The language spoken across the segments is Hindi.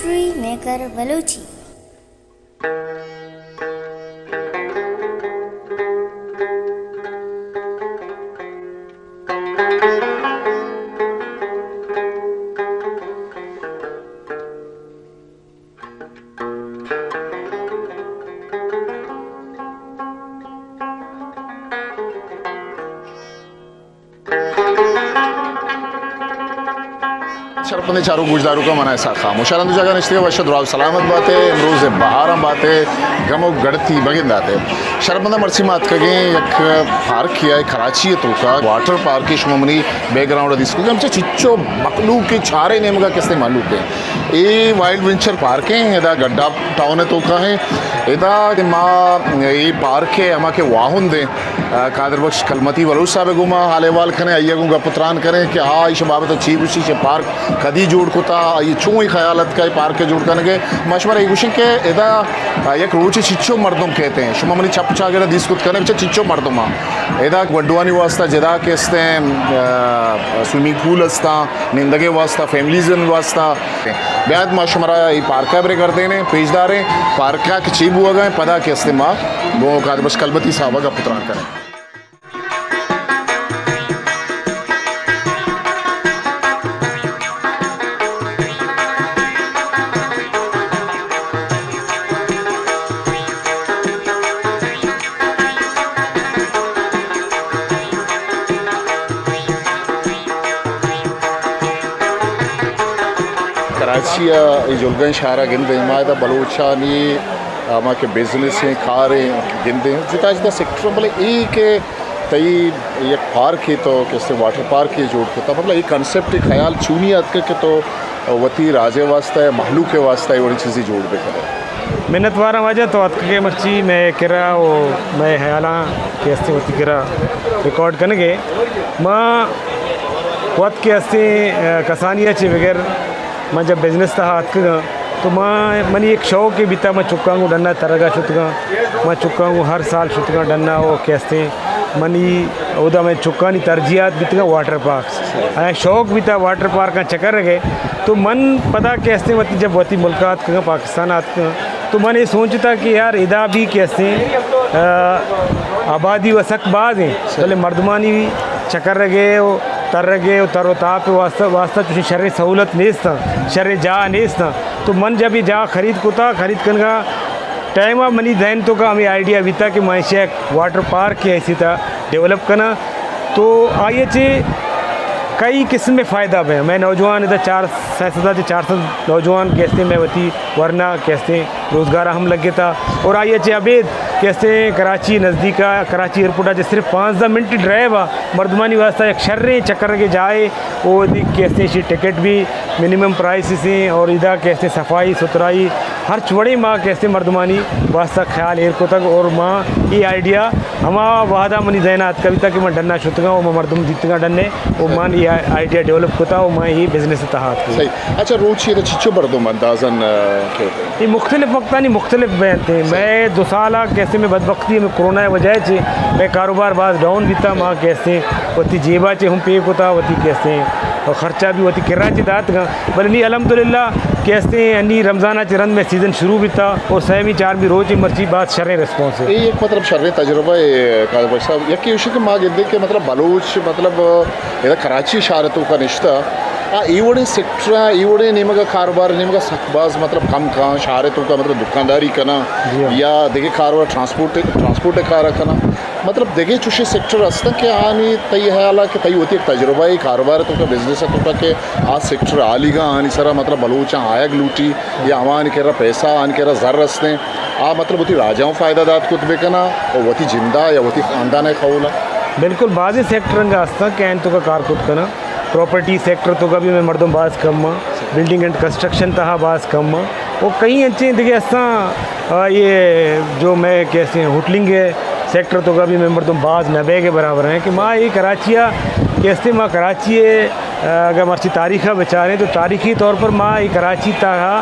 History maker Balochi. शरपंद चारों गुजदारों का मना ऐसा खामोश आनंद जगह निश्चित वशद राव सलामत बातें इमरोज बहार बातें गमो गढ़ती बगिंद आते शरपंद मर्सी मात कगे एक पार्क किया है कराची तो का वाटर पार्क की शुमनी बैकग्राउंड दिसको हम चिच्चो मकलू के चारे नेम का किसने मालूम है ये वाइल्ड वेंचर पार्क है इदा गड्ढा टाउन है तो का है इदा माँ ये पार्क है हमा के वाहुन दे कादर बख्श कलमती वलूस साहब गुमा हालेवाल खने अय्यगुंगा पुत्रान करें कि हाँ इस बाबत अच्छी उसी से पार्क कदी जोड़ कोता ये चूँ ही ख्यालत का पार्क के जोड़ करने के मशवरा एक के इदा एक रोचे चिच्चो मर्दों कहते हैं शुमा मनी छप छागेरा दिस कुछ करने बच्चे चिच्चो मर्दों माँ इदा वड्डवानी वास्ता जदा केस्ते स्विमिंग पूल अस्ता निंदगे वास्ता फैमिलीजन वास्ता ब्याद मशवरा ये पार्क का ब्रे करते हैं पेजदार हैं पार्क का चीब हुआ गए पदा केस्ते माँ वो कादर बख्श कलमती साहब का पुत्रान करें कराची जुलगन शारा गिनते हिमायत बलूचानी आमा के बिजनेस हैं खारे गिनते हैं जिता जिता सेक्टर मतलब एक तई एक पार्क है तो कैसे वाटर पार्क है जोड़ होता मतलब एक कंसेप्ट एक ख्याल चूनी अत के तो वती राजे वास्ता है महलू के वास्ता है वही चीज़ें जोड़ दे करें मिन्नत वारा वजह तो अत के मर्ची मैं किरा वो मैं ख्याला कैसे वती किरा रिकॉर्ड करने माँ वत के हस्ते कसानिया चे बगैर मैं जब बिजनेस था हाथ का तो मैं मनी एक शौक के बीता मैं चुका हूँ डन्ना तरगा शुतगा मैं चुका हूँ हर साल शुतगा डन्ना वो कैसे मनी उदा मैं चुका नहीं तरजियात बीतगा वाटर पार्क शौक बीता वाटर पार्क का चक्कर गए तो मन पता कैसे वती जब वती मुल्कात का पाकिस्तान आत का तो मैंने सोचता कि यार इदा भी कैसे आबादी व सकबाज हैं पहले मर्दमानी चक्कर गए तर गए तरो ताप वास्ता वास्ता तुझे शर्र सहूलत नेस था शर्र जा नेस था तो मन जब ये जा खरीद कोता खरीद कर का टाइम मनी दैन तो का हमें आइडिया भी था कि मैं शेख वाटर पार्क के ऐसी था डेवलप करना तो आइए चे कई किस्म में फ़ायदा है मैं नौजवान इधर 400 नौजवान कैसे मैं वती वरना कैसे रोज़गार हम लगे था और आइए चे अबेद कैसे कराची नज़दीका कराची एयरपोर्ट आज सिर्फ 5-10 मिनट ड्राइव आ मर्दमानी वास्ता एक शर्रे चक्कर के जाए वो कैसे शी टिकट भी मिनिमम प्राइस से और इधर कैसे सफाई सुथराई हर चुड़े माँ कैसे मर्दमानी वास्ता ख्याल एयर को तक और माँ ये आइडिया हमा वादा मनी दैनात कविता कि मैं डन्ना शुतगा वो मैं मर्दम जीतगा डन्ने वो मान ये आइडिया डेवलप होता वो मैं ये बिजनेस तहात सही अच्छा रोज ये चिच्चो मर्दम अंदाजन ये मुख्तलिफ वक्त नहीं मुख्तलिफ बैन थे मैं 2 साल कैसे में बदबख्ती में कोरोना वजह से मैं कारोबार बाज डाउन भी था माँ कैसे वती जेबा चे हम पे होता वती कैसे और ख़र्चा भी वती किराची दात का बल नहीं अलहमदुलिल्लाह कैसे अन्नी रमज़ाना चरन में सीज़न शुरू भी था और सहमी 4 भी रोज़ मर्ची बात शर्रे रिस्पॉन्स है एक मतलब शर्रे तजुर्बा कादर साहब यकी विषय के माँ गिद्दे के मतलब बलूच मतलब इधर कराची शारतों का निश्ता ईवड़े सेक्टर ईवड़े निमगा कारोबार निमगा सकबाज मतलब कम का शारतों का मतलब दुकानदारी करना या देखिए कारोबार ट्रांसपोर्ट कार करना मतलब देखिए चुशे सेक्टर असता के आनी तय है आला के तय होती एक तजुर्बा ही कारोबार तो का बिजनेस है तो के आज सेक्टर आलीगा आनी सरा मतलब बलूचा आयग लूटी या आवान कह रहा पैसा आन कह रहा जर रस्ते मतलब वती राजाओं फ़ायदा दात कुछ बेकना और वती जिंदा या वती ख़ानदान है खौला बिल्कुल बाज़ सेक्टर का असता कैन तो का कार खुद करना प्रॉपर्टी सेक्टर तो का भी मैं मर्दों बाज कम बिल्डिंग एंड कंस्ट्रक्शन तहा बाज कम और कई अच्छे देखिए असा ये जो मैं कैसे होटलिंग है सेक्टर तो का भी मैं मर्दों बाज नबे के बराबर हैं कि माँ ये कराचिया कैसे माँ कराची अगर मर्ची तारीख़ बेचारे तो तारीख़ी तौर पर माँ ये कराची तहा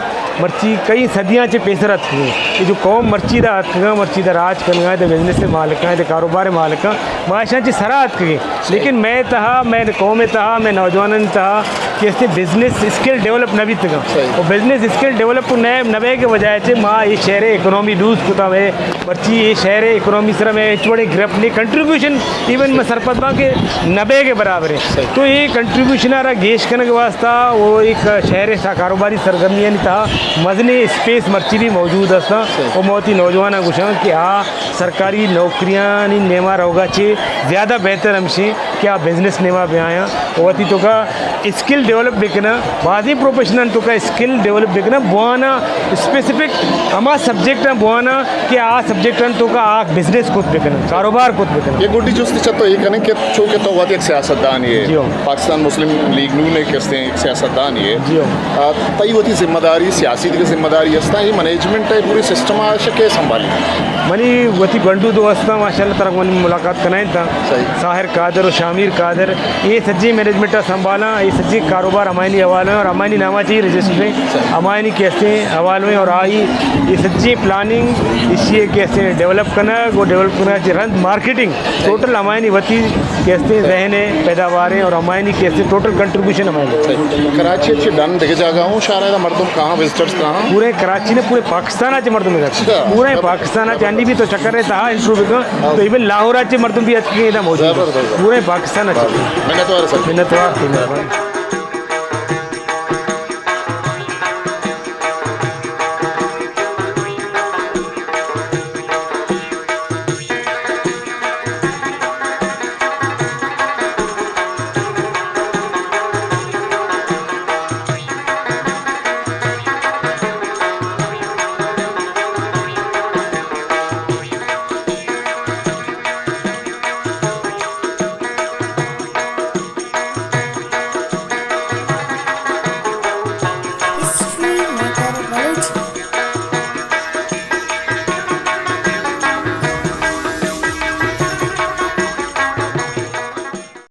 मर्ची कई सदियाँ चे पेसरत थी कि जो कौम मर्ची दा अतगा मर्ची दा राज करना है तो बिजनेस से मालिक है तो कारोबार मालिक माशा ची सरा अतगी लेकिन मैं तहा मैं कौम तहा मैं नौजवान तहा कैसे बिजनेस स्किल डेवलप नबी तक सही। और बिजनेस स्किल डेवलप नए नबे के वजह से माँ ये शहर इकोनॉमी लूज कुता है पर्ची ये शहर इकोनॉमी सर में बड़े ग्रप ने कंट्रीब्यूशन इवन में सरपदमा के नबे के बराबर है। तो ये कंट्रीब्यूशन आ रहा गेश करने के वास्ता वो एक शहर सा कारोबारी सरगर्मियाँ नहीं था मजने स्पेस मर्ची भी मौजूद था और बहुत ही नौजवान गुशा कि हाँ सरकारी नौकरियाँ नहीं नेमा रहोगा चे ज़्यादा बेहतर हमसे क्या बिजनेस नेमा पे आया और तो का स्किल डेवलप बिकना बाद ही प्रोफेशनल तो का स्किल डेवलप बिकना बुआना स्पेसिफिक हमारा सब्जेक्ट है बुआना कि आ सब्जेक्ट तो का आ बिजनेस खुद बिकना कारोबार खुद बिकना ये गुड्डी चुस्ती चतो ये कने कि चो के तो वात एक सियासतदान ये जी हाँ। पाकिस्तान मुस्लिम लीग नू ने कहते हैं एक सियासतदान ये जी हाँ। तई वती जिम्मेदारी सियासी की जिम्मेदारी हस्ता ये मैनेजमेंट है पूरी सिस्टम के संभाली मनी वती बंडू दोस्त माशाल्लाह तरह मनी मुलाकात कराएं था सही। साहिर कादर और शामिर कादर ये सज्जी मैनेजमेंट संभाला ये सज्जी कारोबार अमायनी हवाले में और अमायनी नामा चाहिए रजिस्ट्री अमायनी कैसे हवाले में और आई ये सज्जी प्लानिंग इसी कैसे डेवलप करना वो डेवलप करना चाहिए रन मार्केटिंग टोटल अमायनी वती कैसे रहने पैदावारें और अमायनी कैसे टोटल कंट्रीब्यूशन हमारे कराची अच्छी डन देखे जागा हूँ शायद मर्दम कहाँ विजिटर्स कहाँ पूरे कराची ने पूरे पाकिस्तान मर्दम में अच्छा। पूरे पाकिस्तान भी तो चक्कर रहता है इंटरव्यू का तो इवन लाहौर मर्दम भी अच्छी मौजूद जबरदस्त। पूरे पाकिस्तान मिन्नतवार सर मिन्नतवार